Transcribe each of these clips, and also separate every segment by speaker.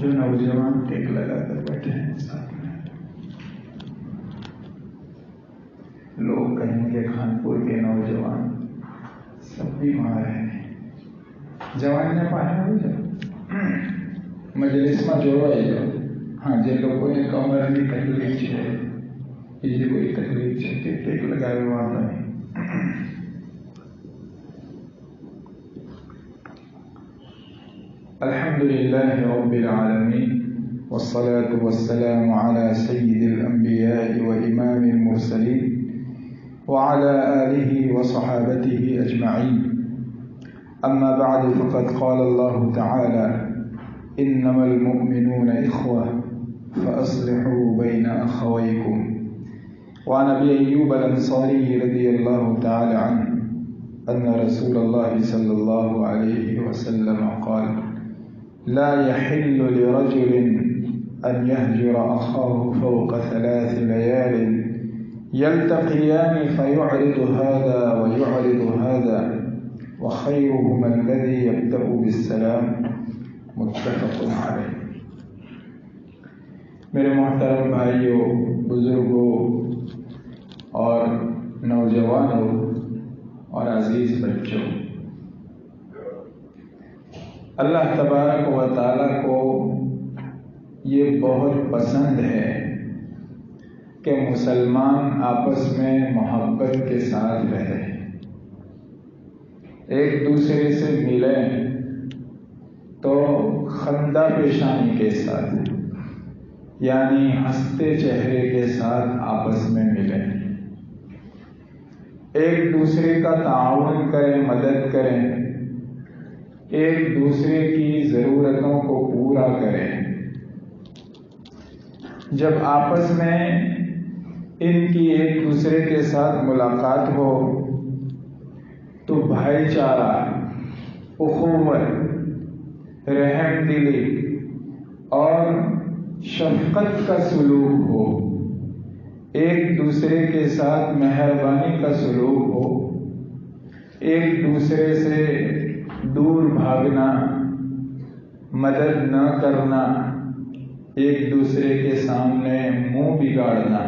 Speaker 1: جو نوجوان ٹیک لگا کر بیٹھے ہیں ساتھ میں، لوگ کہیں گے کانپور کے نوجوان سب بیمار ہیں، جوان نے پایا ہو جاؤ مجلس میں جو آئی جاؤ. ہاں جن لوگوں نے کمر کی تکلیف ہے، یہ کوئی تکلیف ہے کہ ٹیک لگائے والا نہیں. الحمد لله رب العالمين والصلاة والسلام على سيد الأنبياء وإمام المرسلين وعلى آله وصحابته أجمعين. أما بعد فقد قال الله تعالى إنما المؤمنون إخوة فأصلحوا بين أخويكم. وعن أبي أيوب الأنصاري رضي الله تعالى عنه أن رسول الله صلى الله عليه وسلم قال لا يحل لرجل أن يهجر أخاه فوق 3 ليال يلتقيان فيعرض هذا ويعرض هذا وخيرهما الذي يبدأ بالسلام. متفق عليه. میرے محترم بھائیوں، بزرگوں اور نوجوانوں اور عزیز بچوں، اللہ تبارک و تعالیٰ کو یہ بہت پسند ہے کہ مسلمان آپس میں محبت کے ساتھ رہیں، ایک دوسرے سے ملیں تو خندہ پیشانی کے ساتھ، یعنی ہنستے چہرے کے ساتھ آپس میں ملیں، ایک دوسرے کا تعاون کریں، مدد کریں، ایک دوسرے کی ضرورتوں کو پورا کریں. جب آپس میں ان کی ایک دوسرے کے ساتھ ملاقات ہو تو بھائی چارہ، اخوت، رحم دلی اور شفقت کا سلوک ہو، ایک دوسرے کے ساتھ مہربانی کا سلوک ہو، ایک دوسرے سے دور بھاگنا، مدد نہ کرنا، ایک دوسرے کے سامنے منہ بگاڑنا،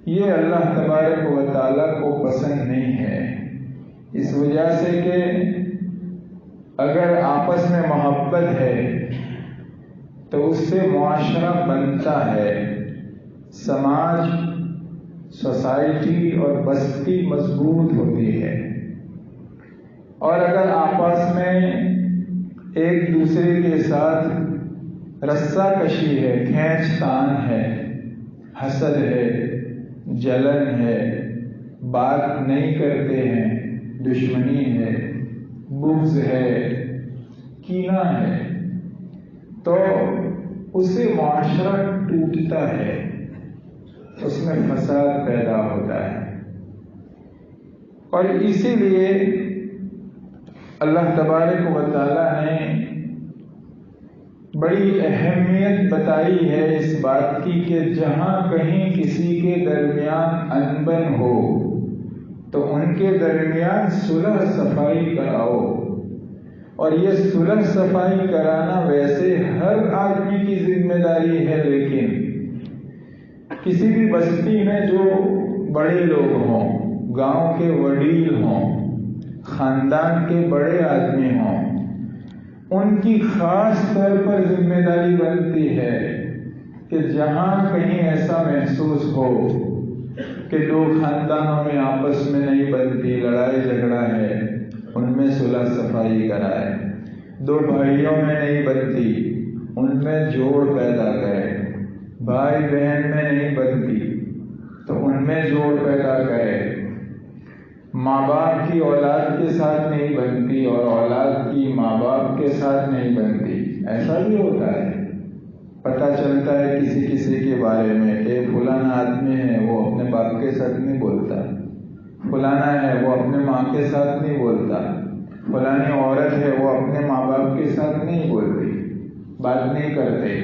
Speaker 1: یہ اللہ تبارک و تعالیٰ کو پسند نہیں ہے. اس وجہ سے کہ اگر آپس میں محبت ہے تو اس سے معاشرہ بنتا ہے، سماج، سوسائٹی اور بستی مضبوط ہوتی ہے. اور اگر آپس میں ایک دوسرے کے ساتھ رسہ کشی ہے، کھینچ تان ہے، حسد ہے، جلن ہے، بات نہیں کرتے ہیں، دشمنی ہے، بغض ہے، کینہ ہے، تو اس سے معاشرہ ٹوٹتا ہے، اس میں فساد پیدا ہوتا ہے. اور اسی لیے اللہ تبارک و تعالیٰ نے بڑی اہمیت بتائی ہے اس بات کی کہ جہاں کہیں کسی کے درمیان انبن ہو تو ان کے درمیان صلح صفائی کراؤ. اور یہ صلح صفائی کرانا ویسے ہر آدمی کی ذمہ داری ہے، لیکن کسی بھی بستی میں جو بڑے لوگ ہوں، گاؤں کے وڈیل ہوں، خاندان کے بڑے آدمی ہوں، ان کی خاص طور پر ذمہ داری بنتی ہے کہ جہاں کہیں ایسا محسوس ہو کہ دو خاندانوں میں آپس میں نہیں بنتی، لڑائی جھگڑا ہے، ان میں صلح صفائی کرائے. دو بھائیوں میں نہیں بنتی، ان میں جوڑ پیدا کرے. بھائی بہن میں نہیں بنتی تو ان میں جوڑ پیدا کرے. ماں باپ کی اولاد کے ساتھ نہیں بنتی اور اولاد کی ماں باپ کے ساتھ نہیں بنتی. ایسا بھی ہوتا ہے، پتہ چلتا ہے کسی کے بارے میں کہ فلانا آدمی ہے وہ اپنے باپ کے ساتھ نہیں بولتا، فلانا ہے وہ اپنے ماں کے ساتھ نہیں بولتا، فلانی عورت ہے وہ اپنے ماں باپ کے ساتھ نہیں بولتی، بات نہیں کرتے،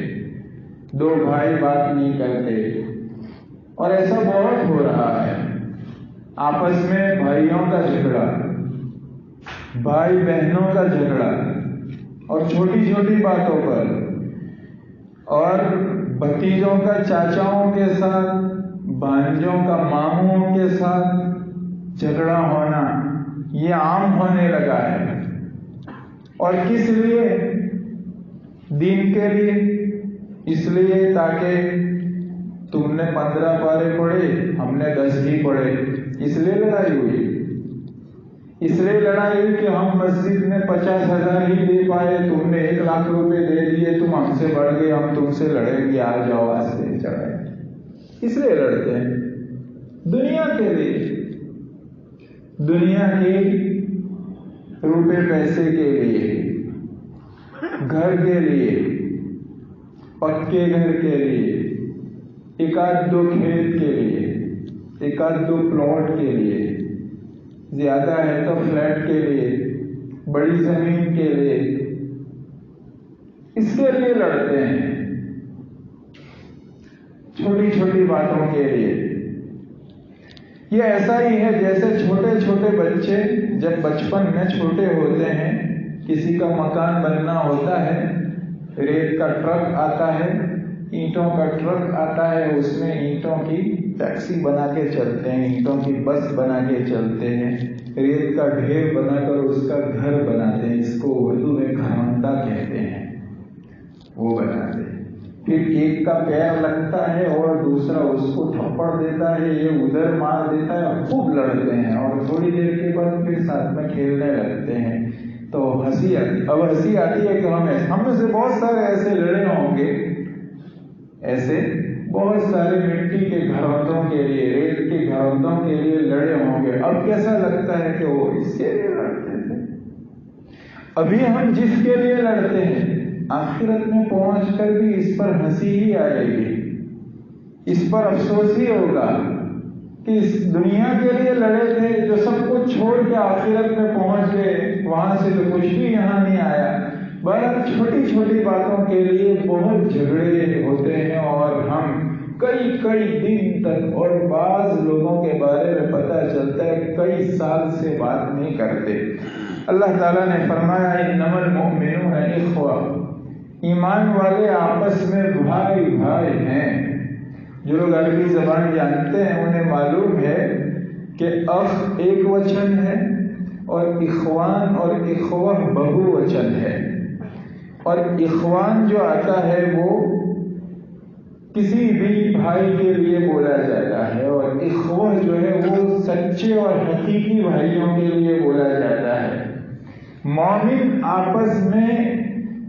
Speaker 1: دو بھائی بات نہیں کرتے. اور ایسا بہت ہو رہا ہے، آپس میں بھائیوں کا جھگڑا، بھائی بہنوں کا جھگڑا، اور چھوٹی چھوٹی باتوں پر اور بھتیجوں کا چاچاؤں کے ساتھ، بھانجوں کا ماموں کے ساتھ جھگڑا ہونا یہ عام ہونے لگا ہے۔ اور کس لیے؟ دین کے لیے، اس لیے تاکہ تم نے 15 پارے پڑھے، ہم نے 10 ہی پڑھے، اس لیے لڑائی ہوئی۔ اس لیے لڑائی ہوئی کہ ہم مسجد میں 50,000 ہی دے پائے، تم نے 1 لاکھ روپے دے دیے، تم ہم سے بڑھ گئے، ہم تم سے لڑیں گے، آ جاؤ آستے چڑھائے۔ اس لیے لڑتے ہیں، دنیا کے لیے، دنیا کے روپے پیسے کے لیے، گھر کے لیے، پکے گھر کے لیے، 1-2 کھیت کے لیے، 1-2 پلاٹ کے لیے، زیادہ ہے تو فلیٹ کے لیے، بڑی زمین کے لیے، اس کے لیے لڑتے ہیں، چھوٹی چھوٹی باتوں کے لیے۔ یہ ایسا ہی ہے جیسے چھوٹے چھوٹے بچے جب بچپن میں چھوٹے ہوتے ہیں، کسی کا مکان بننا ہوتا ہے، ریت کا ٹرک آتا ہے، اینٹوں کا ٹرک آتا ہے، اس میں اینٹوں کی ٹیکسی بنا کے چلتے ہیں، اینٹوں کی بس بنا کے چلتے ہیں، ریت کا ڈھیر بنا کر اس کا گھر بناتے ہیں، اس کو اردو میں گھرانڈا کہتے ہیں، وہ بناتے ہیں۔ پھر ایک کا پیر لگتا ہے اور دوسرا اس کو تھپڑ دیتا ہے، یہ ادھر مار دیتا ہے، خوب لڑتے ہیں، اور تھوڑی دیر کے بعد پھر ساتھ میں کھیلنے لگتے ہیں۔ تو ہنسی آتی، اب ہنسی آتی ہے کہ ہم میں سے بہت سارے ایسے لڑے ہوں گے، ایسے بہت سارے مٹی کے گھروندوں کے لیے، ریت کے گھروندوں کے لیے لڑے ہوں گے۔ اب کیسا لگتا ہے کہ وہ اس کے لیے لڑتے تھے۔ ابھی ہم جس کے لیے لڑتے ہیں، آخرت میں پہنچ کر بھی اس پر ہنسی ہی آئے گی، اس پر افسوس ہی ہوگا کہ اس دنیا کے لیے لڑے تھے، جو سب کچھ چھوڑ کے آخرت میں پہنچ گئے، وہاں سے تو کچھ بھی یہاں نہیں آیا۔ بہرحال چھوٹی چھوٹی باتوں کے لیے بہت جھگڑے ہوتے ہیں، اور ہم کئی دن تک، اور بعض لوگوں کے بارے میں پتہ چلتا ہے کئی سال سے بات نہیں کرتے۔ اللہ تعالیٰ نے فرمایا انما المؤمنون اخوہ، ایمان والے آپس میں بھائی بھائی ہیں۔ جو لوگ عربی زبان جانتے ہیں انہیں معلوم ہے کہ اخ ایک وچن ہے، اور اخوان اور اخوہ بہو وچن ہے، اور اخوان جو آتا ہے وہ کسی بھی بھائی کے لیے بولا جاتا ہے، اور اخوہ جو ہے وہ سچے اور حقیقی بھائیوں کے لیے بولا جاتا ہے۔ مومن آپس میں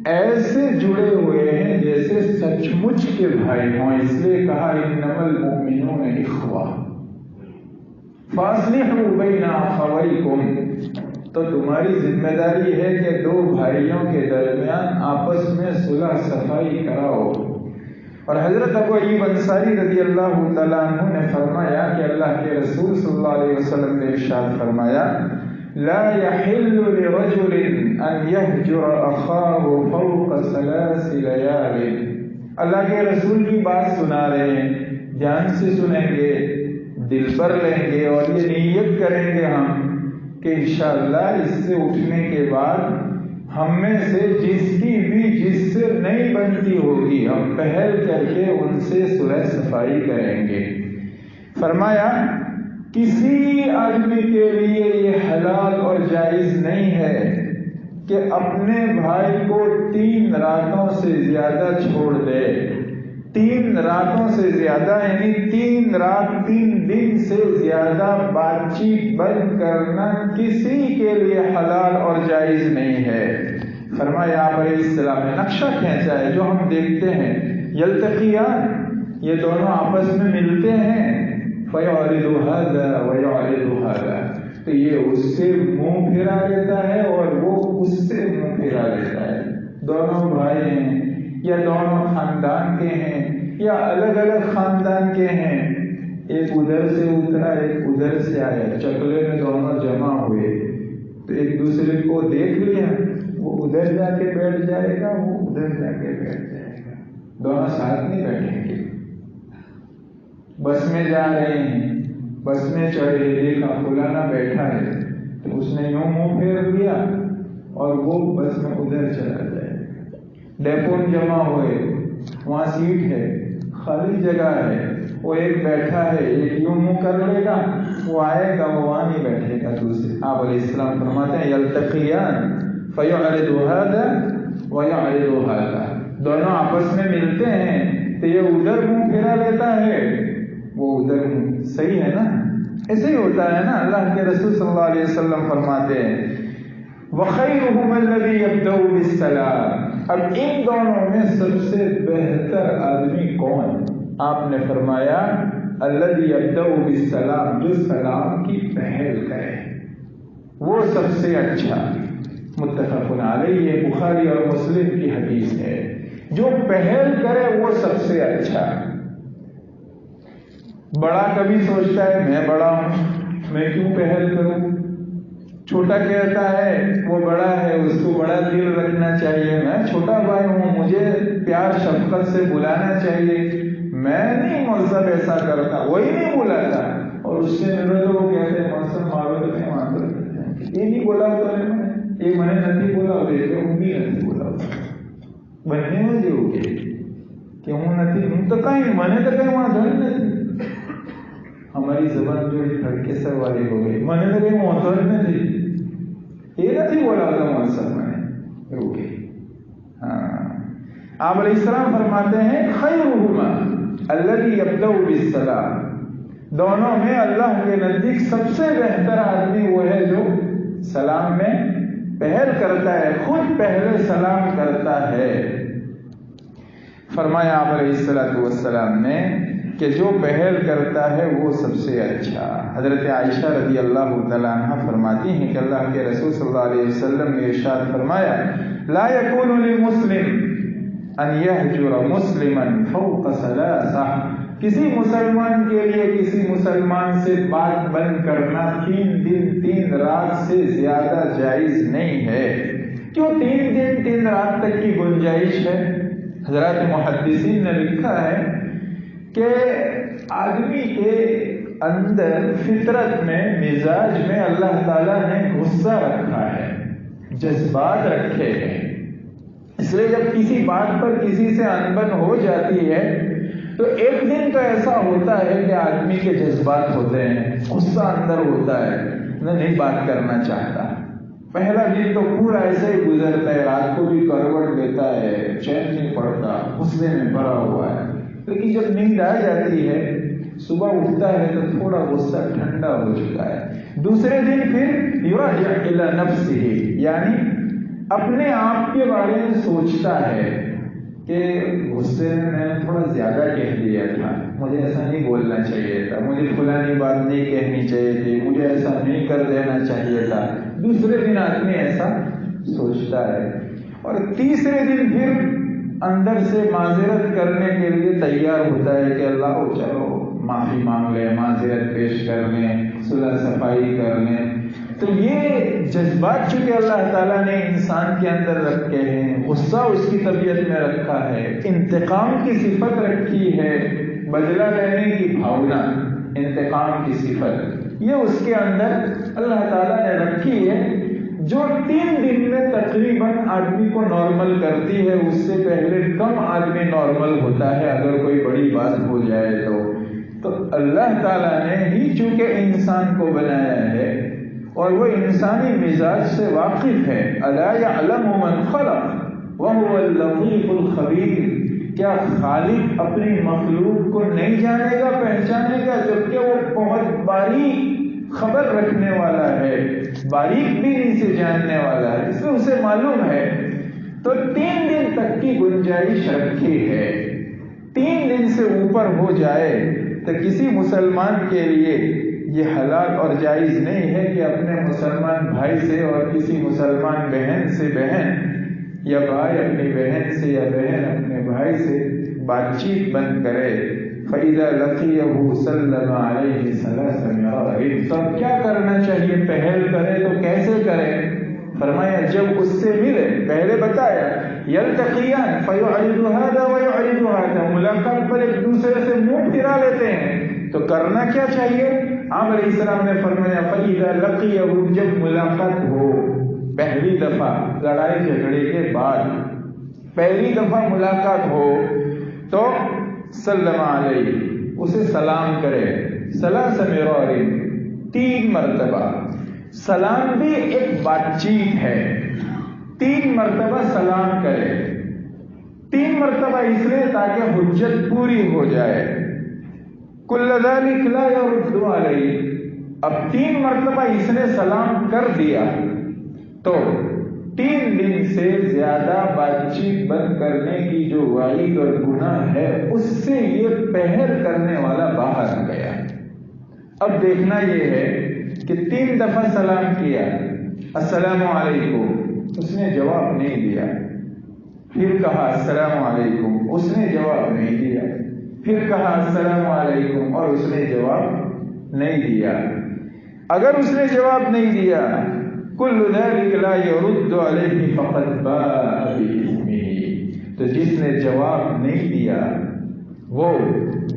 Speaker 1: ایسے جڑے ہوئے ہیں جیسے سچ مچ کے بھائی ہوں، اس لیے کہا انما المؤمنون اخوہ فاصلحوا بین اخویکم، تو تمہاری ذمہ داری ہے کہ 2 بھائیوں کے درمیان آپس میں صلح صفائی کراؤ۔ اور حضرت ابو ایوب انصاری رضی اللہ تعالیٰ عنہ نے فرمایا کہ اللہ کے رسول صلی اللہ علیہ وسلم نے ارشاد فرمایا لا يحل لرجل ان يهجر اخاه فوق 3 ليال۔ اللہ کے رسول کی بات سنا رہے ہیں، دھیان سے سنیں گے، دل پر لیں گے، اور یہ نیت کریں گے ہم کہ انشاءاللہ اس سے اٹھنے کے بعد ہم میں سے جس سے نہیں بنتی ہوگی، ہم پہل کر کے ان سے صلح صفائی کریں گے۔ فرمایا کسی آدمی کے لیے یہ حلال اور جائز نہیں ہے کہ اپنے بھائی کو 3 راتوں سے زیادہ چھوڑ دے۔ 3 راتوں سے زیادہ یعنی 3 رات 3 دن سے زیادہ بات چیت بند کرنا کسی کے لیے حلال اور جائز نہیں ہے۔ فرمایا آپ علیہ السلام نے نقشہ کھینچا ہے جو ہم دیکھتے ہیں، یلتقیان، یہ دونوں آپس میں ملتے ہیں، فَيُعْرِضُ هَذَا وَيُعْرِضُ هَذَا، تو یہ اس سے منہ پھیرا لیتا ہے اور وہ اس سے منہ پھیرا لیتا ہے۔ دونوں بھائی ہیں یا دونوں خاندان کے ہیں یا الگ الگ خاندان کے ہیں، ایک ادھر سے اترا ایک ادھر سے آیا، چکلے میں دونوں جمع ہوئے تو ایک دوسرے کو دیکھ لیا، وہ ادھر جا کے بیٹھ جائے گا، وہ ادھر جا کے بیٹھ جائے گا، دونوں ساتھ نہیں بیٹھیں گے۔ بس میں جا رہے ہیں، بس میں چڑھے، دیکھا فلانا بیٹھا ہے تو اس نے یوں منہ پھیر دیا اور وہ بس میں ادھر چلا جائے گا۔ ڈیپو میں جمع ہوئے، وہاں سیٹ ہے، خالی جگہ ہے، وہ ایک بیٹھا ہے، ایک یوں منہ کر لے گا، وہ آئے گا، وہ وہاں نہیں بیٹھے گا دوسرے۔ آپ علیہ السلام فرماتے ہیں یلتقیان فیعرض ھذا ویعرض ھذا، دونوں آپس میں ملتے ہیں تو یہ ادھر منہ پھیرا لیتا ہے، وہ ادھر منہ۔ صحیح ہے نا؟ ایسے ہی ہوتا ہے نا۔ اللہ کے رسول صلی اللہ علیہ وسلم فرماتے ہیں وَخَيْرُهُمَ الَّذِي يَبْدَأُ بِالسَّلَامِ، اب ان دونوں میں سب سے بہتر آدمی کون؟ آپ نے فرمایا الَّذِي يَبْدَأُ بِالسَّلَامِ، جو سلام کی پہل کرے وہ سب سے اچھا۔ متفق علیہ، بخاری اور مسلم کی حدیث ہے۔ جو پہل کرے وہ سب سے اچھا۔ بڑا کبھی سوچتا ہے میں بڑا ہوں، میں کیوں پہل کروں؟ چھوٹا کہتا ہے وہ بڑا ہے، اس کو بڑا دل رکھنا چاہیے، میں چھوٹا بھائی ہوں، مجھے پیار شفقت سے بلانا چاہیے، میں نہیں مذہب ایسا کرتا، وہی نہیں بلاتا، اور اس سے ملے تو وہ کہتے ہیں مذہب معلوم نہیں مانتے، یہ نہیں بولا ہوتا ہے، یہ میں نے نہیں بولا ہوتا ہے، وہ بھی نہیں بولا ہوتا بننے میں جو کہ وہ نہیں ہوں تو کہیں میں نے تو کہیں وہاں دھر نہیں، ہماری زبان جو کھڑکے سر والی ہو گئی، میں نے تو کہیں وہاں دھر نہیں، یہ نہیں بولا ہوتا وہاں سر میں نے روکے۔ ہاں، آپ علیہ السلام فرماتے ہیں خیرہما الذی یبدأ بالسلام، دونوں میں اللہ کے نزدیک سب سے بہتر آدمی وہ ہے جو سلام میں پہل کرتا ہے، خود پہلے سلام کرتا ہے۔ فرمایا آپ علیہ السلام نے کہ جو پہل کرتا ہے وہ سب سے اچھا۔ حضرت عائشہ رضی اللہ تعالیٰ عنہ فرماتی ہیں کہ اللہ کے رسول صلی اللہ علیہ وسلم نے ارشاد فرمایا لا يكون للمسلم ان يهجر مسلما فوق ثلاثہ، کسی مسلمان کے لیے کسی مسلمان سے بات بند کرنا 3 دن 3 رات سے زیادہ جائز نہیں ہے۔ کیوں 3 دن 3 رات تک کی گنجائش ہے؟ حضرات محدثین نے لکھا ہے کہ آدمی کے اندر فطرت میں مزاج میں اللہ تعالیٰ نے غصہ رکھا ہے، جذبات رکھے ہیں، اس لیے جب کسی بات پر کسی سے انبن ہو جاتی ہے تو ایک دن تو ایسا ہوتا ہے کہ آدمی کے جذبات ہوتے ہیں، غصہ اندر ہوتا ہے، نہیں بات کرنا چاہتا، پہلا دن تو پورا ایسے ہی گزرتا ہے، رات کو بھی کروٹ دیتا ہے، چین نہیں پڑتا، غصے میں بھرا ہوا ہے، لیکن جب نیند آ جاتی ہے صبح اٹھتا ہے تو تھوڑا غصہ ٹھنڈا ہو چکا ہے۔ دوسرے دن پھر یراجع الی نفسہ، یعنی اپنے آپ کے بارے میں سوچتا ہے کہ غصے میں میں نے تھوڑا زیادہ کہہ دیا تھا، مجھے ایسا نہیں بولنا چاہیے تھا، مجھے فلانی بات نہیں کہنی چاہیے تھی، مجھے ایسا نہیں کر دینا چاہیے تھا۔ دوسرے دن آدمی ایسا سوچتا ہے، اور تیسرے دن پھر اندر سے معذرت کرنے کے لیے تیار ہوتا ہے کہ اللہ چلو معافی مانگ لیں، معذرت پیش کر لیں، صلح صفائی کر لیں۔ تو یہ جذبات چونکہ اللہ تعالیٰ نے انسان کے اندر رکھے ہیں، غصہ اس کی طبیعت میں رکھا ہے، انتقام کی صفت رکھی ہے، بدلہ لینے کی بھاونا، انتقام کی صفت یہ اس کے اندر اللہ تعالیٰ نے رکھی ہے، جو 3 دن میں تقریباً آدمی کو نارمل کرتی ہے، اس سے پہلے کم آدمی نارمل ہوتا ہے اگر کوئی بڑی بات ہو جائے تو اللہ تعالیٰ نے ہی چونکہ انسان کو بنایا ہے اور وہ انسانی مزاج سے واقف ہے۔ الا یعلم من خلق وهو اللطیف الخبیر، کیا خالق اپنی مخلوق کو نہیں جانے گا، پہچانے گا، جبکہ وہ بہت باریک خبر رکھنے والا ہے، باریک بینی سے جاننے والا ہے، اس میں اسے معلوم ہے۔ تو 3 دن تک کی گنجائش رکھی ہے، 3 دن سے اوپر ہو جائے تو کسی مسلمان کے لیے یہ حلال اور جائز نہیں ہے کہ اپنے مسلمان بھائی سے اور کسی مسلمان بہن سے، بہن یا بھائی اپنی بہن سے یا بہن اپنے بھائی سے بات چیت بند کرے۔ فَإِذَا لَقِيَهُ سَلَّمَ عَلَيْهِ 3 مرات۔ تب کیا کرنا چاہیے؟ پہل کرے تو کیسے کرے؟ فرمایا جب اس سے ملے، پہلے بتایا یلتقیان فیعرض ھذا ویعرض ھذا، ملاقات پر ایک دوسرے سے منہ پھرا لیتے ہیں، تو کرنا کیا چاہیے؟ آپ علیہ السلام نے فرمایا فَإِذَا لَقِيَهُ، جب ملاقات ہو، پہلی دفعہ لڑائی جھگڑے کے بعد پہلی دفعہ ملاقات ہو تو سلم علیہ، اسے سلام کرے، ثلاث مرار، 3 مرتبہ۔ سلام بھی ایک بات چیت ہے، 3 مرتبہ سلام کرے۔ 3 مرتبہ اس لیے تاکہ حجت پوری ہو جائے۔ کل ذلک لا يرد علیہ، اب 3 مرتبہ اس نے سلام کر دیا تو 3 دن سے زیادہ بات چیت بند کرنے کی جو وعید اور گناہ ہے اس سے یہ پہر کرنے والا باہر آ گیا۔ اب دیکھنا یہ ہے کہ 3 دفعہ سلام کیا، السلام علیکم، اس نے جواب نہیں دیا، پھر کہا السلام علیکم، اس نے جواب نہیں دیا، پھر کہا السلام علیکم اور اس نے جواب نہیں دیا۔ اگر اس نے جواب نہیں دیا، کل ذلک لا يرد علیہ فقد باء بإثمہ، تو جس نے جواب نہیں دیا وہ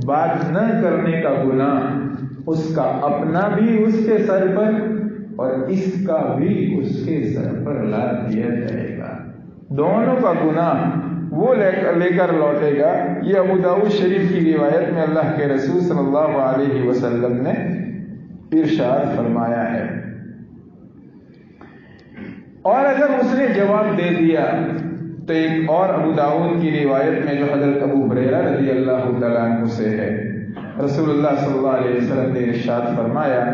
Speaker 1: بات نہ کرنے کا گناہ اس کا اپنا بھی اس کے سر پر اور اس کا بھی اس کے سر پر لاد دیا جائے گا، دونوں کا گناہ وہ لے کر لوٹے گا۔ یہ ابو داؤد شریف کی روایت میں اللہ کے رسول صلی اللہ علیہ وسلم نے ارشاد فرمایا ہے۔ اور اگر اس نے جواب دے دیا تو ایک اور ابو داؤد کی روایت میں جو حضرت ابو ہریرہ رضی اللہ تعالیٰ عنہ سے ہے، رسول اللہ صلی اللہ علیہ وسلم نے ارشاد فرمایا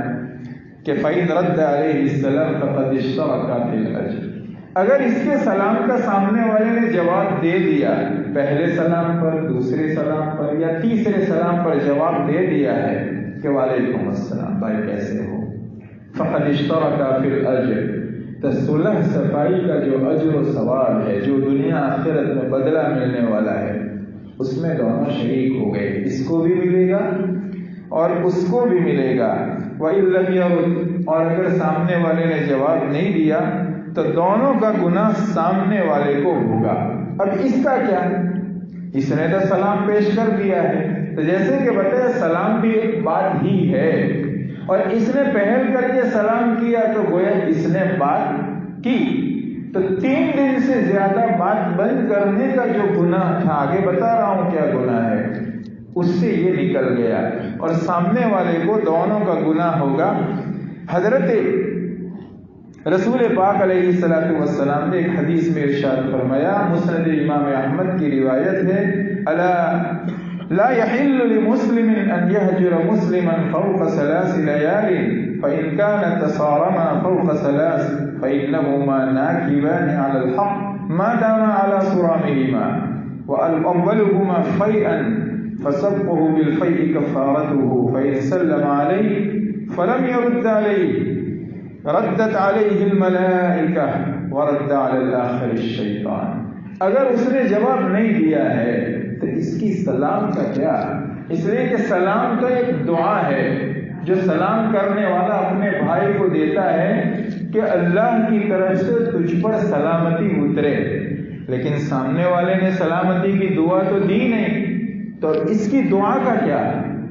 Speaker 1: کہ فَإِنْ رَدَّ عَلَيْهِ السَّلَامَ فَقَدِ اشْتَرَكَ فِي الْأَجْرِ، اگر اس کے سلام کا سامنے والے نے جواب دے دیا، پہلے سلام پر، دوسرے سلام پر یا تیسرے سلام پر جواب دے دیا ہے کہ وعلیکم السلام بھائی کیسے ہو، فَقَدِ اشْتَرَكَ فِي الْأَجْرِ، تو صلح صفائی کا جو اجر و ثواب ہے، جو دنیا آخرت میں بدلہ ملنے والا ہے، اس میں دونوں شریک ہو گئے، اس کو بھی ملے گا اور اس کو بھی ملے گا۔ وَإِن لَّمْ يَرُدْ، اور اگر سامنے والے نے جواب نہیں دیا تو دونوں کا گناہ سامنے والے کو ہوگا۔ اب اس کا کیا؟ اس نے تو سلام پیش کر دیا ہے، تو جیسے کہ بتایا سلام بھی ایک بات ہی ہے، اور اس نے پہل کر کے سلام کیا تو گویا اس نے بات کی، تو 3 دن سے زیادہ بات بند کرنے کا جو گناہ تھا، آگے بتا رہا ہوں کیا گناہ ہے، اس سے یہ نکل گیا اور سامنے والے کو دونوں کا گناہ ہوگا۔ حضرت رسول پاک علیہ الصلوۃ والسلام نے ایک حدیث میں ارشاد فرمایا، مسند امام احمد کی روایت ہے، الا لا يحل لمسلم ان يهجر مسلما فوق 3 ليال فان كان تصارما فوق 3 فانهما ناكبان على الحق ما دام على صرامهما واولهما فيئا فسبقه بالفيء كفارته فان سلم عليه فلم يرد عليه ردت عليه الملائكة ورد على الآخر الشیطان۔ اگر اس نے جواب نہیں دیا ہے تو اس کی سلام کا کیا؟ اس لیے کہ سلام تو ایک دعا ہے جو سلام کرنے والا اپنے بھائی کو دیتا ہے کہ اللہ کی طرف سے تجھ پر سلامتی اترے، لیکن سامنے والے نے سلامتی کی دعا تو دی نہیں، تو اس کی دعا کا کیا؟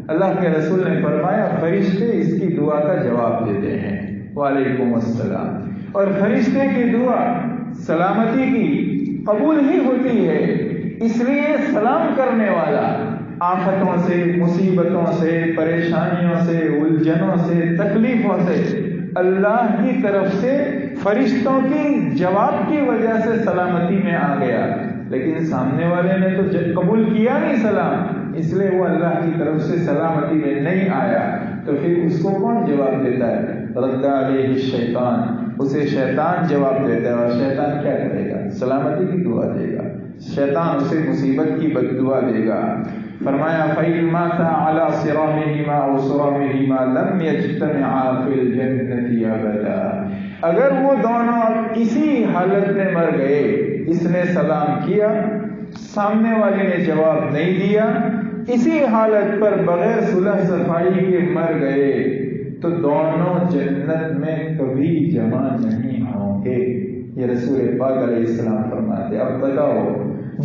Speaker 1: اللہ کے رسول نے فرمایا فرشتے اس کی دعا کا جواب دیتے ہیں، وعلیکم السلام، اور فرشتے کی دعا سلامتی کی قبول ہی ہوتی ہے۔ اس لیے سلام کرنے والا آفتوں سے، مصیبتوں سے، پریشانیوں سے، الجھنوں سے، تکلیفوں سے اللہ کی طرف سے فرشتوں کی جواب کی وجہ سے سلامتی میں آ گیا، لیکن سامنے والے نے تو قبول کیا نہیں سلام، اس لیے وہ اللہ کی طرف سے سلامتی میں نہیں آیا، تو پھر اس کو کون جواب دیتا ہے؟ رد علیہ الشیطان، اسے شیطان جواب دیتا ہے، اور شیطان کیا کرے گا؟ سلامتی کی دعا دے گا، شیطان اسے مصیبت کی بد دعا دے گا۔ فرمایا فَإِن مَاتَ عَلَى صِرَامِهِمَا أَوْ صِرَامِهِمَا لَمْ يَجْتَمِعَا فِي الْجَنَّةِ أَبَدًا، اگر وہ دونوں اسی حالت میں مر گئے، اس نے سلام کیا، سامنے والے نے جواب نہیں دیا، اسی حالت پر بغیر صلح صفائی کے مر گئے، تو دونوں جنت میں کبھی جمع نہیں ہوں گے۔ یہ رسول پاک علیہ السلام فرماتے۔ اب بتاؤ،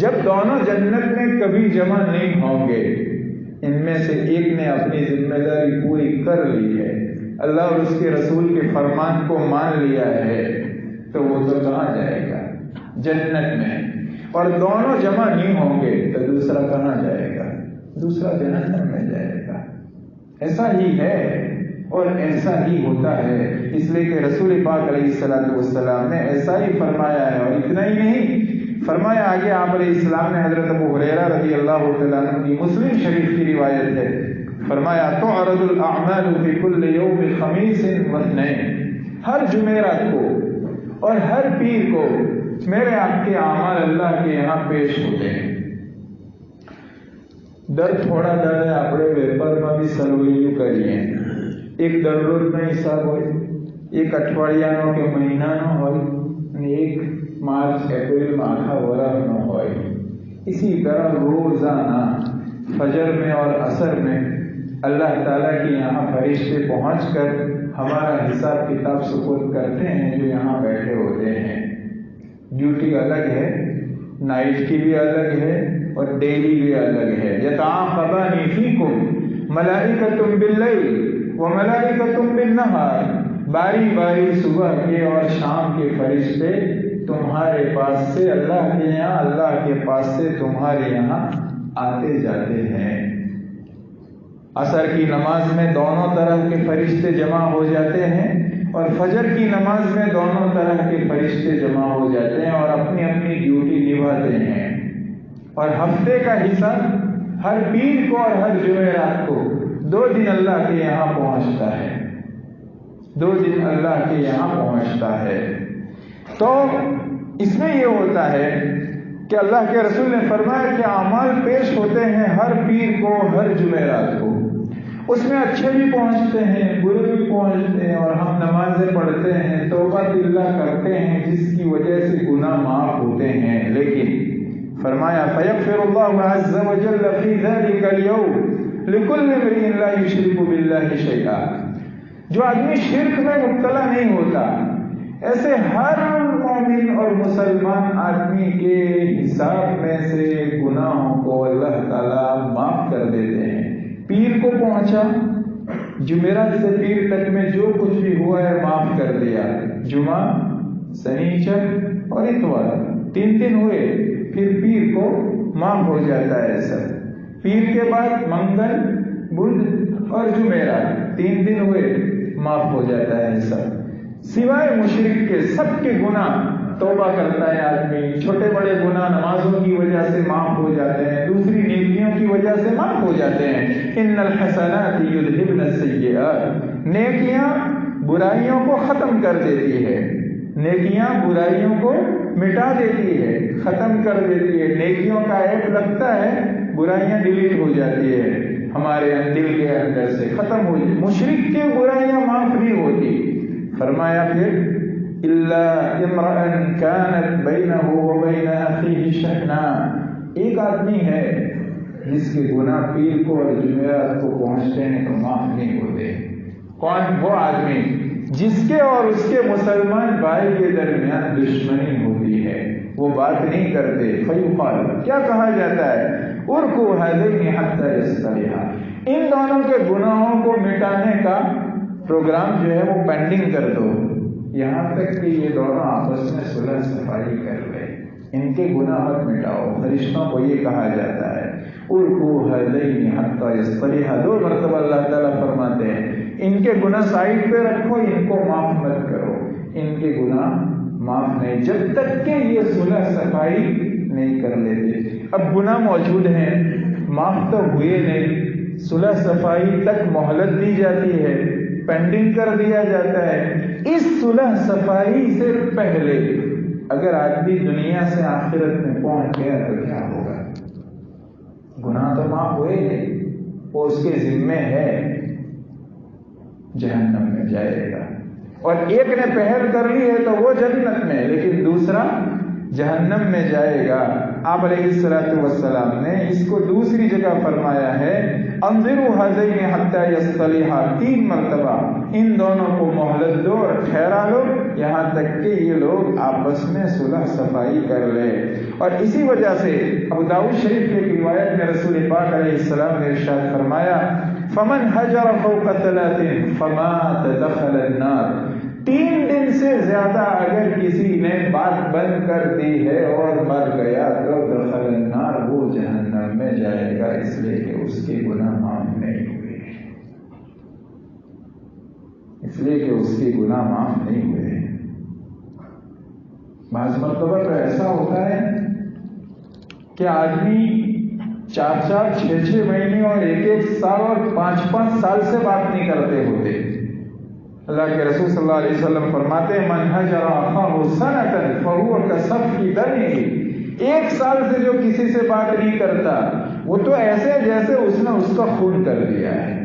Speaker 1: جب دونوں جنت میں کبھی جمع نہیں ہوں گے، ان میں سے ایک نے اپنی ذمہ داری پوری کر لی ہے، اللہ اور اس کے رسول کے فرمان کو مان لیا ہے، تو وہ تو کہاں جائے گا؟ جنت میں۔ اور دونوں جمع نہیں ہوں گے تو دوسرا کہاں جائے گا؟ دوسرا جہنم میں جائے گا۔ ایسا ہی ہے اور ایسا ہی ہوتا ہے، اس لیے کہ رسول پاک علیہ الصلوۃ والسلام نے ایسا ہی فرمایا ہے۔ اور اتنا ہی نہیں فرمایا، آگے آپ علیہ السلام نے حضرت ابو ہریرہ رضی اللہ تعالیٰ عنہ کی مسلم شریف کی روایت ہے، فرمایا تعرض الاعمال فی کل یوم خمیس واثنین، ہر جمعرات کو اور ہر پیر کو میرے آپ کے اعمال اللہ کے یہاں پیش ہوتے ہیں۔ در تھوڑا در આપણે વેપારમાં બી સર્વેયું કરીએ, એક દરરોજનો હિસાબ હોય, એક અઠવાડિયાનો કે મહિનાનો હોય અને એક માર્ચ એપ્રિલમાં આખા વર્ષનો હોય। اسی طرح روزانہ فجر میں اور عصر میں اللہ تعالیٰ کے یہاں فرشتے پہنچ کر ہمارا حساب کتاب سپرد کرتے ہیں جو یہاں بیٹھے ہوتے ہیں۔ ڈیوٹی الگ ہے، نائٹ کی بھی الگ ہے اور ڈیلی بھی الگ ہے۔ یتعاقبان فیکم ملائکۃ باللیل وملائکۃ بالنہار، باری باری صبح کے اور شام کے فرشتے تمہارے پاس سے اللہ کے یہاں، اللہ کے پاس سے تمہارے یہاں آتے جاتے ہیں۔ عصر کی نماز میں دونوں طرح کے فرشتے جمع ہو جاتے ہیں اور فجر کی نماز میں دونوں طرح کے فرشتے جمع ہو جاتے ہیں اور اپنی اپنی ڈیوٹی نبھاتے ہیں۔ اور ہفتے کا حساب ہر پیر کو اور ہر جمعرات کو 2 دن اللہ کے یہاں پہنچتا ہے، 2 دن اللہ کے یہاں پہنچتا ہے۔ تو اس میں یہ ہوتا ہے کہ اللہ کے رسول نے فرمایا کہ اعمال پیش ہوتے ہیں ہر پیر کو، ہر جمعرات کو۔ اس میں اچھے بھی پہنچتے ہیں، برے بھی پہنچتے ہیں، اور ہم نمازیں پڑھتے ہیں، توبہ اللہ کرتے ہیں، جس کی وجہ سے گناہ معاف ہوتے ہیں۔ لیکن فرمایا فَيَغْفِرُ اللَّهُ عَزَّ وَجَلَّ فِي ذَلِكَ الْيَوْمِ لِكُلِّ امْرِئٍ لَا يُشْرِكُ بِاللَّهِ شَيْئًا، جو آدمی شرک میں مبتلا نہیں ہوتا، ایسے ہر مومن اور مسلمان آدمی کے حساب میں سے گناہوں کو اللہ تعالیٰ معاف کر دیتے ہیں۔ پیر کو پہنچا، جمعرات سے پیر تک میں جو کچھ بھی ہوا ہے معاف کر دیا۔ جمعہ، سنیچر اور اتوار 3 دن ہوئے، پھر پیر کو معاف ہو جاتا ہے سب۔ پیر کے بعد منگل، بدھ اور جمعرات 3 دن ہوئے، معاف ہو جاتا ہے سب۔ سوائے مشرک کے سب کے گناہ توبہ کرتا ہے آدمی، چھوٹے بڑے گناہ نمازوں کی وجہ سے معاف ہو جاتے ہیں، دوسری نیکیوں کی وجہ سے معاف ہو جاتے ہیں۔ ان الحسنات یذہبن السیئات، نیکیاں برائیوں کو ختم کر دیتی ہے، نیکیاں برائیوں کو مٹا دیتی ہے، ختم کر دیتی ہے۔ نیکیوں کا ایپ لگتا ہے، برائیاں ڈیلیٹ ہو جاتی ہے ہمارے دل کے اندر سے، ختم ہو جاتی۔ مشرک کی برائیاں معاف نہیں ہوتی۔ فرمایا پھر الا امرأ كانت بينه وبين اخيه شحناء، ایک آدمی ہے جس کے گناہ پیر کو اور جمعرات کو پہنچتے ہیں تو معاف نہیں ہوتے۔ کون؟ وہ آدمی جس کے اور اس کے مسلمان بھائی کے درمیان دشمنی ہوتی ہے، وہ بات نہیں کرتے۔ فیقال، کیا کہا جاتا ہے؟ ارکو هذین حتی یصطلحا، ان دونوں کے گناہوں کو مٹانے کا پروگرام جو ہے وہ پینڈنگ کر دو، یہاں تک کہ یہ دونوں آپس میں صلح صفائی کر لیں، ان کے گناہ مت مٹاؤ۔ فرشتوں کو یہ کہا جاتا ہے ارکو هذین حتی یصطلحا، 2 مرتبہ اللہ تعالیٰ فرماتے ہیں ان کے گناہ سائڈ پہ رکھو، ان کو معاف مت کرو، ان کے گناہ معاف نہیں، جب تک کہ یہ صلح صفائی نہیں کر لیتے۔ اب گناہ موجود ہیں، معاف تو ہوئے نہیں، صلح صفائی تک مہلت دی جاتی ہے، پینڈنگ کر دیا جاتا ہے۔ اس صلح صفائی سے پہلے اگر آدمی دنیا سے آخرت میں پہنچ گیا تو کیا ہوگا؟ گناہ تو معاف ہوئے نہیں، وہ اس کے ذمے ہے، جہنم میں جائے گا۔ اور ایک نے پہل کر لی ہے تو وہ جنت میں، لیکن دوسرا جہنم میں جائے گا۔ آپ علیہ الصلوۃ والسلام نے اس کو دوسری جگہ فرمایا ہے انظروا هذین حتی یصطلحا، 3 مرتبہ ان دونوں کو مہلت دو اور ٹھہرا لو یہاں تک کہ یہ لوگ آپس میں صلح صفائی کر لے۔ اور اسی وجہ سے ابو داؤد شریف کی ایک روایت میں رسول پاک علیہ السلام نے ارشاد فرمایا فمن حجر فوق 3 فمات دخل النار، 3 دن سے زیادہ اگر کسی نے بات بند کر دی ہے اور مر گیا تو دخل النار، وہ جہنم میں جائے گا، اس لیے کہ اس کے گناہ معاف نہیں ہوئے، اس لیے کہ اس کے گناہ معاف نہیں ہوئے۔ بعض مرتبہ تو ایسا ہوتا ہے کہ آدمی 4 6 مہینے اور 1 سال اور 5 سال سے بات نہیں کرتے ہوتے۔ اللہ کے رسول صلی اللہ علیہ وسلم فرماتے ہیں من ہجر اخاہ سنۃ فہو کصفح دمہ، 1 سال سے جو کسی سے بات نہیں کرتا وہ تو ایسے جیسے اس نے اس کا خون کر دیا ہے۔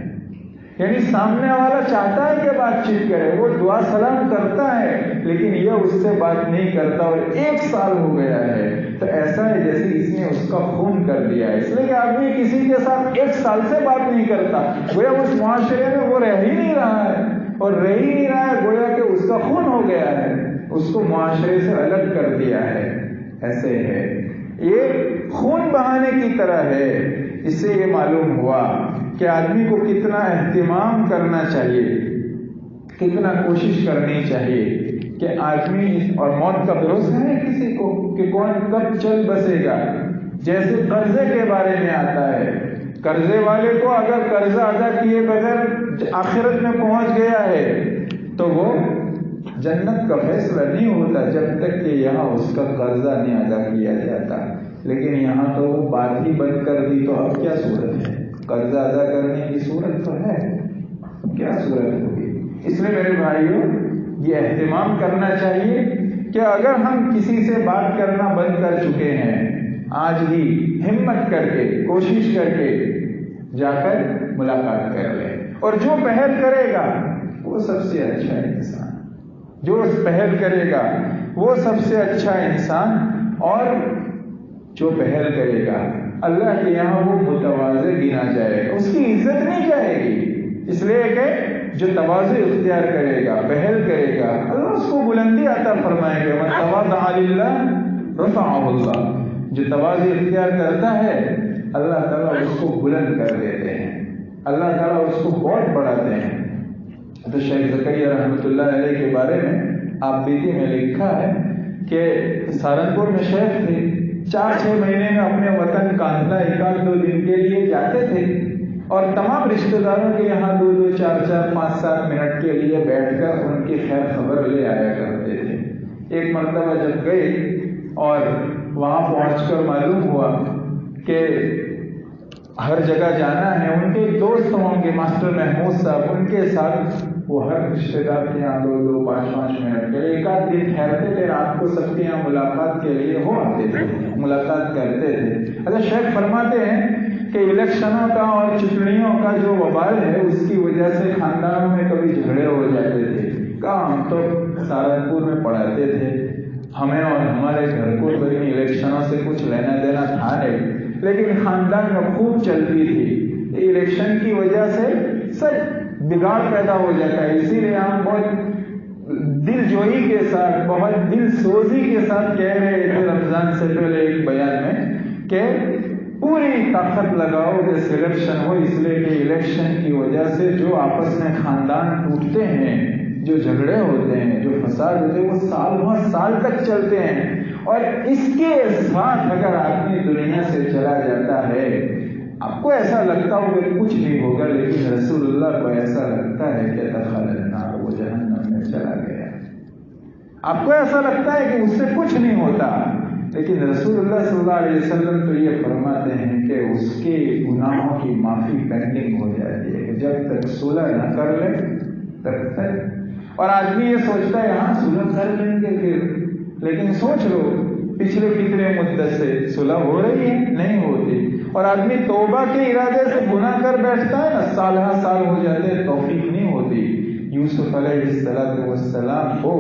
Speaker 1: یعنی سامنے والا چاہتا ہے کہ بات چیت کرے، وہ دعا سلام کرتا ہے لیکن یہ اس سے بات نہیں کرتا اور 1 سال ہو گیا ہے، تو ایسا ہے جیسے اس نے اس کا خون کر دیا ہے۔ اس لیے کہ آدمی کسی کے ساتھ 1 سال سے بات نہیں کرتا، گویا اس معاشرے میں وہ رہ ہی نہیں رہا ہے، اور رہ ہی نہیں رہا ہے، گویا کہ اس کا خون ہو گیا ہے، اس کو معاشرے سے الگ کر دیا ہے۔ ایسے ہے، یہ خون بہانے کی طرح ہے۔ اس سے یہ معلوم ہوا کہ آدمی کو کتنا اہتمام کرنا چاہیے، کتنا کوشش کرنی چاہیے کہ آدمی، اور موت کا بھروسہ ہے کسی کو کہ کون کب چل بسے گا۔ جیسے قرضے کے بارے میں آتا ہے، قرضے والے کو اگر قرضہ ادا کیے بغیر آخرت میں پہنچ گیا ہے تو وہ جنت کا فیصلہ نہیں ہوتا جب تک کہ یہاں اس کا قرضہ نہیں ادا کیا جاتا۔ لیکن یہاں تو وہ بات ہی بند کر دی، تو اب کیا صورت ہے؟ قرضہ ادا کرنے کی صورت تو ہے، کیا صورت ہوگی؟ اس لیے میرے بھائیوں، یہ اہتمام کرنا چاہیے کہ اگر ہم کسی سے بات کرنا بند کر چکے ہیں، آج ہی ہمت کر کے، کوشش کر کے جا کر ملاقات کر لیں، اور جو پہل کرے گا وہ سب سے اچھا انسان، جو پہل کرے گا وہ سب سے اچھا انسان، اور جو پہل کرے گا اللہ کے یہاں وہ متواضع گنا جائے گا، اس کی عزت نہیں جائے گی، اس لیے کہ جو تواضع اختیار کرے گا، پہل کرے گا، اللہ اس کو بلندی عطا فرمائے گا۔ من تواضع للہ رفعہ اللہ، جو تواضع اختیار کرتا ہے اللہ تعالیٰ اس کو بلند کر دیتے ہیں، اللہ تعالیٰ اس کو بہت بڑھاتے ہیں۔ تو شیخ زکریا رحمۃ اللہ علیہ کے بارے میں آپ بیتی میں لکھا ہے کہ سہارنپور میں شیخ تھے، 4 6 مہینے میں اپنے وطن کانتا 1 2 دن کے لیے جاتے تھے، اور تمام رشتہ داروں کے یہاں 2 2 4 4 5 7 منٹ کے لیے بیٹھ کر ان کی خیر خبر لے آیا کرتے تھے۔ ایک مرتبہ جب گئے اور وہاں پہنچ کر معلوم ہوا کہ ہر جگہ جانا ہے، ان کے دوست ہوں گے ماسٹر محمود صاحب، ان کے ساتھ وہ ہر رشتے دار کے یہاں 2 2 5 5 منٹ کے لیے 1 دن ٹھہرتے تھے، رات کو سب کے یہاں ملاقات کے لیے وہ آتے تھے، ملاقات کرتے تھے۔ اچھا، شیخ فرماتے ہیں کہ الیکشنوں کا اور چٹنیوں کا جو وبال ہے اس کی وجہ سے خاندانوں میں کبھی جھگڑے ہو جاتے تھے۔ کہا ہم تو سہارنپور میں پڑھاتے تھے، ہمیں اور ہمارے گھر کو کوئی الیکشنوں سے کچھ لینا دینا تھا نہیں، لیکن خاندان میں خوب چلتی تھی، الیکشن کی وجہ سے سب بگاڑ پیدا ہو جاتا ہے۔ اسی لیے ہم بہت دل جوئی کے ساتھ، بہت دل سوزی کے ساتھ کہہ رہے تھے رمضان سے پہلے ایک بیان میں کہ پوری طاقت لگاؤ کہ سلیکشن ہو، اس لیے کہ الیکشن کی وجہ سے جو آپس میں خاندان ٹوٹتے ہیں، جو جھگڑے ہوتے ہیں، جو فساد ہوتے ہیں، وہ سال سال تک چلتے ہیں، اور اس کے ساتھ اگر آدمی دنیا سے چلا جاتا ہے، آپ کو ایسا لگتا ہو کہ کچھ نہیں ہوگا، لیکن رسول اللہ کو ایسا لگتا ہے کہ دخل النار، وہ جہنم میں چلا گیا۔ آپ کو ایسا لگتا ہے کہ اس سے کچھ نہیں ہوتا، لیکن رسول اللہ صلی اللہ علیہ وسلم تو یہ فرماتے ہیں کہ اس کے گناہوں کی معافی پینڈنگ ہو جاتی ہے، جب تک صلح نہ کر لے تب تک۔ اور آدمی یہ سوچتا ہے ہاں صلح کر لیں گے پھر، لیکن سوچ لو پچھلے کتنے مدت سے صلح ہو رہی ہے، نہیں ہوتی، اور آدمی توبہ کے ارادے سے گناہ کر بیٹھتا ہے نا، سال ہر سال ہو جاتے ہیں، توفیق نہیں ہوتی۔ یوسف علیہ السلام کو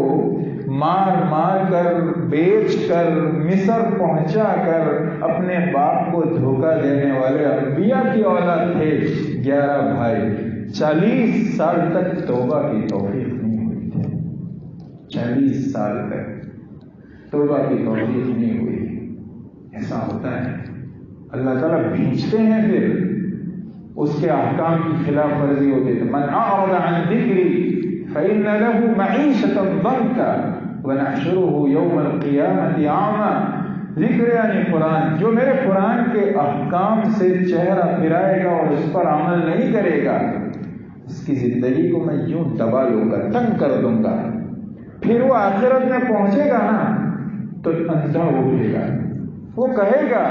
Speaker 1: مار مار کر، بیچ کر، مصر پہنچا کر اپنے باپ کو دھوکہ دینے والے انبیاء کی اولاد تھے 11 بھائی، 40 سال تک توبہ کی توفیق نہیں ہوئی تھی، 40 سال تک توبہ کی توفیق نہیں ہوئی۔ ایسا ہوتا ہے، اللہ تعالیٰ بھیجتے ہیں، پھر اس کے احکام کی خلاف ورزی ہوتی ہے۔ من اعرض عن ذکری فإن له معيشة ضنكا ونحشره يوم القيامة أعمى. ذکر یعنی قرآن، جو میرے قرآن کے احکام سے چہرہ پھرائے گا اور اس پر عمل نہیں کرے گا، اس کی زندگی کو میں یوں دبا لوں گا، تنگ کر دوں گا. پھر وہ آخرت میں پہنچے گا نا تو اندھا اٹھے گا. وہ کہے گا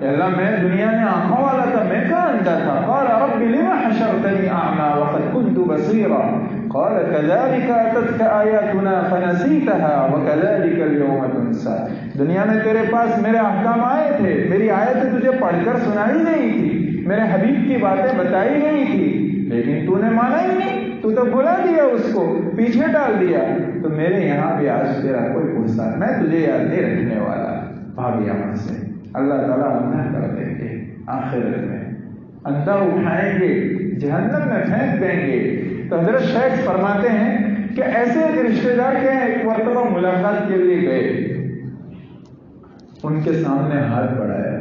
Speaker 1: اللہ میں دنیا میں آنکھوں والا تھا، میں کہاں اندھا تھا. قال رب لم حشرتنی اعمی وقد كنت بصیرا قال كذلك اتتك آیاتنا فنسیتها وكذلك اليوم تنسى. دنیا میں تیرے پاس میرے احکام آئے تھے، میری آیتیں تجھے پڑھ کر سنائی نہیں تھی، میرے حبیب کی باتیں بتائی نہیں تھی، لیکن تو نے مانا ہی نہیں، تو بھلا دیا، اس کو پیچھے ڈال دیا. تو میرے یہاں بھی آج تیرا کوئی غصہ، میں تجھے یاد نہیں رکھنے والا. بھاگ یہاں سے. اللہ تعالیٰ اندھا کر دیں گے، آخرت میں اندھا اٹھائیں گے، جہنم میں پھینک دیں گے. تو حضرت شیخ فرماتے ہیں کہ ایسے ایک رشتے دار کے ایک مرتبہ ملاقات کے لیے گئے، ان کے سامنے ہاتھ بڑھایا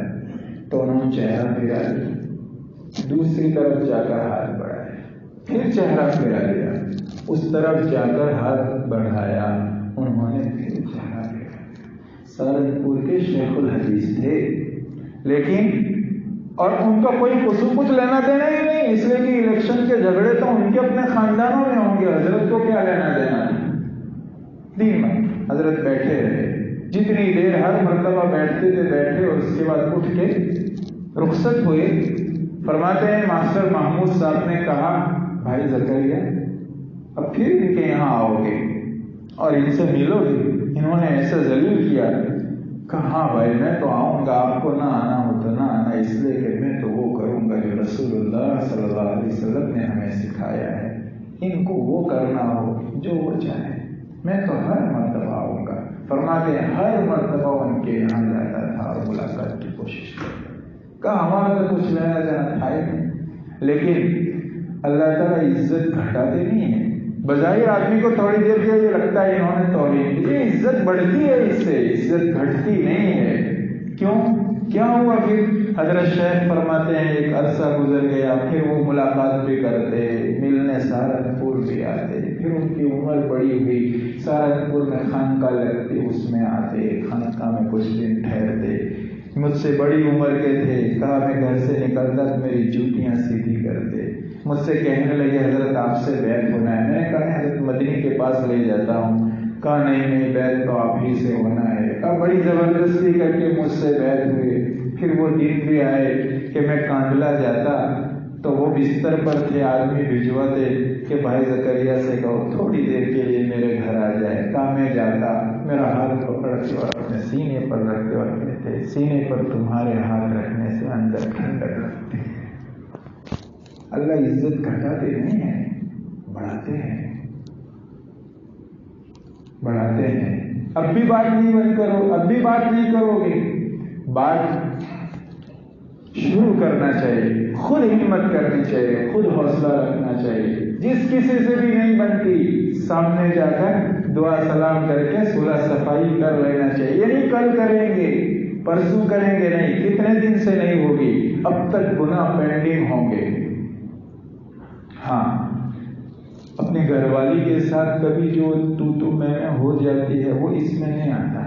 Speaker 1: تو انہوں نے چہرہ پھرا لیا، دوسری طرف جا کر ہاتھ بڑھایا، پھر چہرہ پھرا لیا، اس طرف جا کر ہاتھ بڑھایا، انہوں نے پھر چہرہ پھرا. سہارنپور کے شیخ الحدیث تھے، لیکن اور ان کا کوئی کچھ لینا دینا ہی نہیں، اس لیے کہ الیکشن کے جھگڑے تو ان کے اپنے خاندانوں میں ہوں گے، حضرت کو کیا لینا دینا. دن میں حضرت بیٹھے رہے، جتنی دیر ہر مرتبہ بیٹھتے تھے بیٹھے، اور اس کے بعد اٹھ کے رخصت ہوئے. فرماتے ہیں ماسٹر محمود صاحب نے کہا بھائی زکریا اب پھر ان کے یہاں آؤ گے اور ان سے ملو گے. انہوں نے ایسے ذلیل کیا. کہا ہاں بھائی میں تو آؤں گا، آپ کو نہ آنا ہو تو نہ آنا، اس لیے کہ میں تو وہ کروں گا جو رسول اللہ صلی اللہ علیہ وسلم نے ہمیں سکھایا ہے. ان کو وہ کرنا ہو جو وہ چاہے، میں تو ہر مرتبہ آؤں گا. فرماتے ہیں ہر مرتبہ ان کے یہاں جاتا تھا اور ملاقات کی کوشش کرتا. کہا ہمارا تو کچھ لینا دینا تھا ہی نہیں، لیکن اللہ تعالیٰ عزت گھٹاتے نہیں ہے. بظاہر آدمی کو تھوڑی دیر کے یہ لگتا ہے انہوں نے توہین کی، یہ عزت بڑھتی ہے، اس سے عزت گھٹتی نہیں ہے. کیوں؟ کیا ہوا پھر؟ حضرت شیخ فرماتے ہیں ایک عرصہ گزر گیا، پھر وہ ملاقات بھی کرتے، ملنے سہارنپور بھی آتے. پھر ان کی عمر بڑی ہوئی، سہارنپور میں خانقاہ لگتی، اس میں آتے، خانقاہ میں کچھ دن ٹھہرتے. مجھ سے بڑی عمر کے تھے، کہا میں گھر سے نکلتا تو میری جوتیاں سیدھی کرتے. مجھ سے کہنے لگے حضرت آپ سے بیعت ہونا ہے. میں نے کہا حضرت مدنی کے پاس لے جاتا ہوں. کہا نہیں بیعت تو آپ ہی سے ہونا ہے. کہا بڑی زبردستی کر کے مجھ سے بیعت ہوئے. پھر وہ دن بھی آئے کہ میں کاندلا جاتا تو وہ بستر پر تھے، آدمی بھجواتے کہ بھائی زکریا سے کہو تھوڑی دیر کے لیے میرے گھر آ جائے. کہا میں جاتا، میرا ہاتھ پکڑ کے اور اپنے سینے پر رکھتے اور کہتے سینے پر تمہارے ہاتھ رکھنے سے اندر ٹھنڈک لگتی ہے. اللہ عزت گھٹاتے نہیں ہیں، بڑھاتے ہیں، بڑھاتے ہیں. اب بھی بات نہیں بند کرو، اب بھی بات نہیں کرو گے. بات شروع کرنا چاہیے، خود ہمت کرنی چاہیے، خود حوصلہ رکھنا چاہیے. جس کسی سے بھی نہیں بنتی سامنے جا کر دعا سلام کر کے صلح صفائی کر لینا چاہیے. یعنی کل کریں گے، پرسوں کریں گے نہیں، کتنے دن سے نہیں ہوگی، اب تک گناہ پینڈنگ ہوں گے. ہاں اپنی گھر والی کے ساتھ کبھی جو تو میں ہو جاتی ہے وہ اس میں نہیں آتا.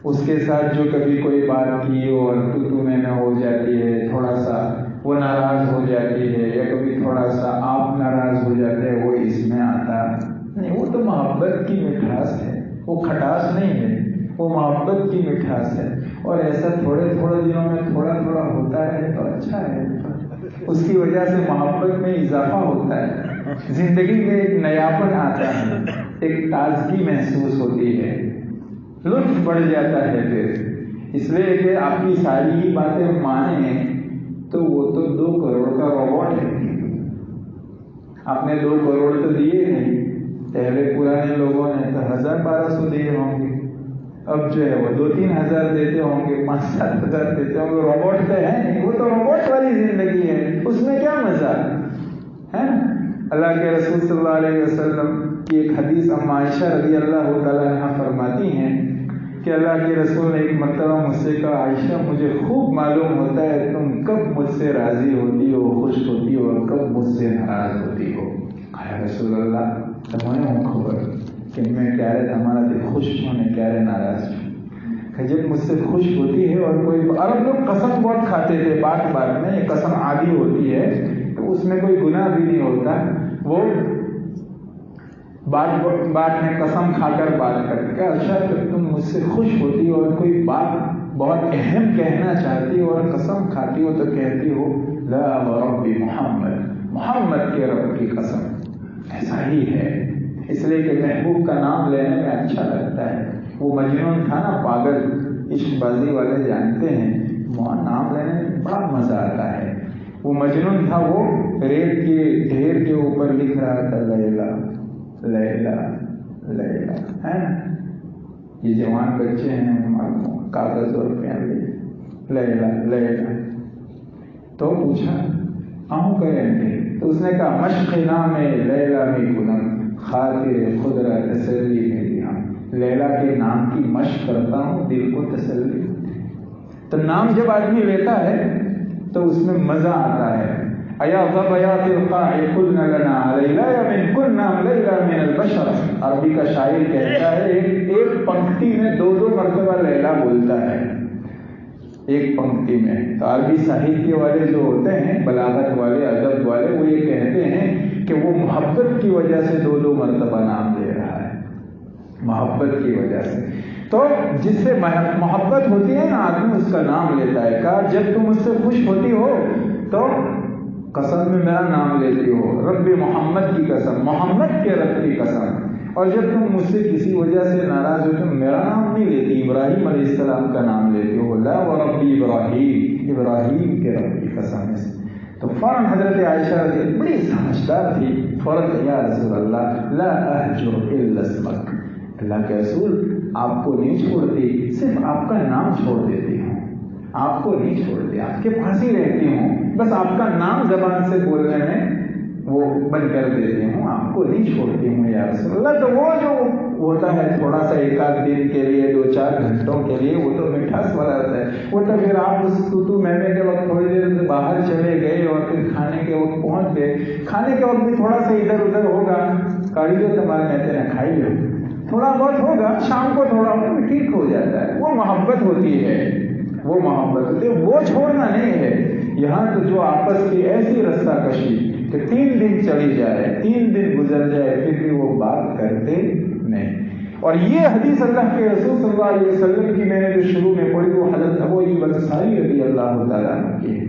Speaker 1: اس کے ساتھ جو کبھی کوئی بات کی اور تو میں ہو جاتی ہے، تھوڑا سا وہ ناراض ہو جاتی ہے، یا کبھی تھوڑا سا آپ ناراض ہو جاتے ہیں، وہ اس میں آتا نہیں. وہ تو محبت کی مٹھاس ہے، وہ کھٹاس نہیں ہے، وہ محبت کی مٹھاس ہے. اور ایسا تھوڑے تھوڑے دنوں میں تھوڑا تھوڑا ہوتا ہے تو اچھا ہے. اس کی وجہ سے محبت میں اضافہ ہوتا ہے، زندگی میں ایک نیاپن آتا ہے، ایک تازگی محسوس ہوتی ہے، لطف بڑھ جاتا ہے. پھر اس لیے کہ آپ کی ساری ہی باتیں مانیں تو وہ تو 2 کروڑ کا روبوٹ ہے. آپ نے 2 کروڑ تو دیے نہیں، پہلے پرانے لوگوں نے تو 1000-1200 دیے ہوں گے، اب جو ہے وہ 2-3 ہزار دیتے ہوں گے، 5-7 ہزار دیتے ہوں گے. روبوٹ تو ہے نہیں، وہ تو روبوٹ والی زندگی ہے، اس میں کیا مزہ ہے. اللہ کے رسول صلی اللہ علیہ وسلم کی ایک حدیث عائشہ رضی اللہ تعالیٰ عنہا فرماتی ہیں کہ اللہ کے رسول نے ایک مرتبہ مجھ سے کہا عائشہ مجھے خوب معلوم ہوتا ہے تم کب مجھ سے راضی ہوتی ہو، خوش ہوتی ہو، اور کب مجھ سے ناراض ہوتی ہو. یا رسول اللہ تمہیں ہوں خبر کہ میں کیا رہے ہمارا دل خوش ہونے کیا رہے ناراض ہوں جب مجھ سے خوش ہوتی ہے اور کوئی عرب لوگ قسم بہت کھاتے تھے بات بات میں، یہ قسم عادی ہوتی ہے تو اس میں کوئی گناہ بھی نہیں ہوتا، وہ بات میں قسم کھا کر بات کرتے کہ اچھا جب تم مجھ سے خوش ہوتی اور کوئی بات بہت اہم کہنا چاہتی ہو اور قسم کھاتی ہو تو کہتی ہو لا ورب محمد، محمد کے رب کی قسم۔ ایسا ہی ہے، اس لیے کہ محبوب کا نام لینے میں اچھا لگتا ہے۔ وہ مجنون تھا نا، پاگل عشق بازی والے جانتے ہیں، نام لینے میں بڑا مزہ آتا ہے۔ وہ مجنون تھا، وہ ریت کے ڈھیر کے اوپر لکھ رہا تھا لیلا لیلا لیلا، ہے نا؟ یہ جوان بچے ہیں، کاغذ اور پین لیلا لیلا، تو پوچھا آؤں کریں گے تو اس نے کہا مشق نام لیلا میں کنم خاطر خدرہ تسلی میری ہم، لیلا کے نام کی مشق کرتا ہوں دل کو تسلی۔ تو نام جب آدمی لیتا ہے تو اس میں مزہ آتا ہے۔ ایا ضبیات القاع قلنا لنا لیلا من قلنا لیلا من البشر، عربی کا شاعر کہتا ہے ایک پنکتی میں دو مرتبہ لیلا بولتا ہے ایک پنکتی میں۔ تو عربی ساہتیہ والے جو ہوتے ہیں، بلاغت والے، ادب والے، وہ یہ کہتے ہیں کہ وہ محبت کی وجہ سے دو مرتبہ نام لے رہا ہے، محبت کی وجہ سے۔ تو جس سے محبت ہوتی ہے نا آدمی اس کا نام لیتا ہے۔ کہا جب تم مجھ سے خوش ہوتی ہو تو قسم میں میرا نام لیتی ہو، رب محمد کی قسم، محمد کے رب کی قسم۔ اور جب تم مجھ سے کسی وجہ سے ناراض ہو تو میرا نام نہیں لیتی، ابراہیم علیہ السلام کا نام لیتی ہو، لا ورب ابراہیم، ابراہیم کے رب کی قسم ہے۔ تو فوراً حضرت عائشہ رضی اللہ بڑی سمجھدار تھی، فوراً یا رسول اللہ لا اہجر الا اسمک، اللہ کے رسول آپ کو نہیں چھوڑتی، صرف آپ کا نام چھوڑ دیتی ہوں، آپ کو نہیں چھوڑتی، آپ کے پاس ہی رہتی ہوں، بس آپ کا نام زبان سے بولنے میں وہ بند کر دیتی ہوں، آپ کو نہیں چھوڑتی ہوں یا رسول اللہ۔ تو وہ جو ہوتا ہے تھوڑا سا ایک آدھ دن کے لیے، 2-4 گھنٹوں کے لیے، وہ تو مٹھاس والا ہوتا ہے، وہ تو پھر آپ اس تو میں کے وقت تھوڑی دیر باہر چلے گئے اور پھر کھانے کے وقت پہنچ گئے، کھانے کے وقت بھی تھوڑا سا ادھر ادھر ہوگا، کاڑی جو تمہارے کہتے ہیں کھائی لو، تھوڑا بہت ہوگا، شام کو تھوڑا ٹھیک ہو جاتا ہے، وہ محبت ہوتی ہے، وہ محبت ہوتی ہے، وہ چھوڑنا نہیں ہے۔ یہاں تو جو آپس کی ایسی رسہ کشی کہ 3 دن چلی جائے، 3 دن گزر جائے پھر بھی وہ بات کرتے نہیں۔ اور یہ حدیث اللہ کے رسول صلی اللہ علیہ وسلم کی میں نے جو شروع میں پڑھی وہ حضرت ابو ایوب انصاری رضی اللہ تعالیٰ عنہ کی ہے۔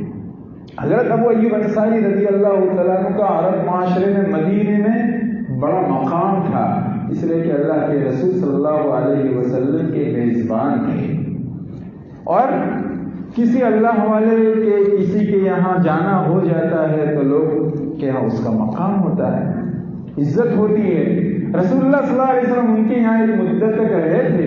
Speaker 1: حضرت ابو ایوب انصاری رضی اللہ تعالیٰ عنہ کا عرب معاشرے میں مدینے میں بڑا مقام تھا، اس لیے کہ اللہ کے رسول صلی اللہ علیہ وسلم کے میزبان تھے، اور کسی اللہ والے کے کسی کے یہاں جانا ہو جاتا ہے تو لوگ کے یہاں اس کا مقام ہوتا ہے، عزت ہوتی ہے۔ رسول اللہ صلی اللہ علیہ وسلم ان کے یہاں ایک مدت تک رہے تھے،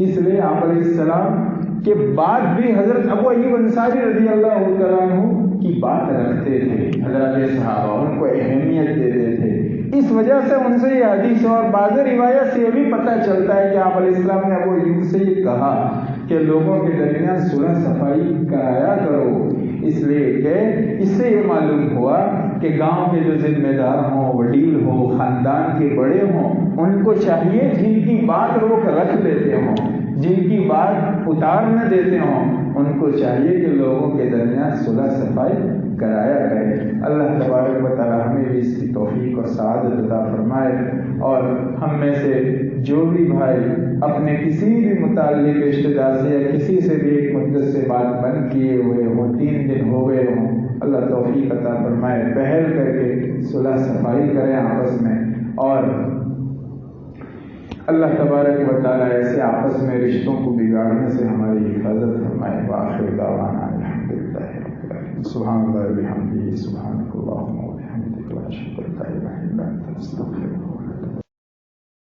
Speaker 1: اس لیے آپ علیہ السلام کے بعد بھی حضرت ابو ایوب انصاری رضی اللہ تعالیٰ عنہ کی بات رکھتے تھے، حضرات صحابہ ان کو اہمیت دیتے تھے۔ اس وجہ سے ان سے یہ حدیث اور بعض روایت سے یہ بھی پتہ چلتا ہے کہ آپ علیہ السلام نے ابو ایوب سے یہ کہا کہ لوگوں کے درمیان صلح صفائی کرایا کرو، اس لیے کہ اس سے یہ معلوم ہوا کہ گاؤں کے جو ذمہ دار ہوں، وڈیل ہوں، خاندان کے بڑے ہوں، ان کو چاہیے جن کی بات روک رکھ دیتے ہوں، جن کی بات اتار نہ دیتے ہوں، ان کو چاہیے کہ لوگوں کے درمیان صلح صفائی کرایا کرے۔ اللہ تبارک و تعالی ہمیں بھی اس کی توفیق اور سعادت عطا فرمائے، اور ہم میں سے جو بھی بھائی اپنے کسی بھی متعلق رشتے دار سے یا کسی سے بھی ایک مدت سے بات بند کیے ہوئے ہوں، 3 دن ہو گئے ہوں، اللہ توفیق عطا فرمائے، پہل کر کے صلح صفائی کریں آپس میں، اور اللہ تبارک و تعالی ایسے آپس میں رشتوں کو بگاڑنے سے ہماری حفاظت فرمائے۔ وآخر دعوانا الحمدللہ رب العالمین، سبحان اللہ وبحمدہ، سبحانک اللہم وبحمدک، لا شریک لک، لا الہ الا انت، استغفرک۔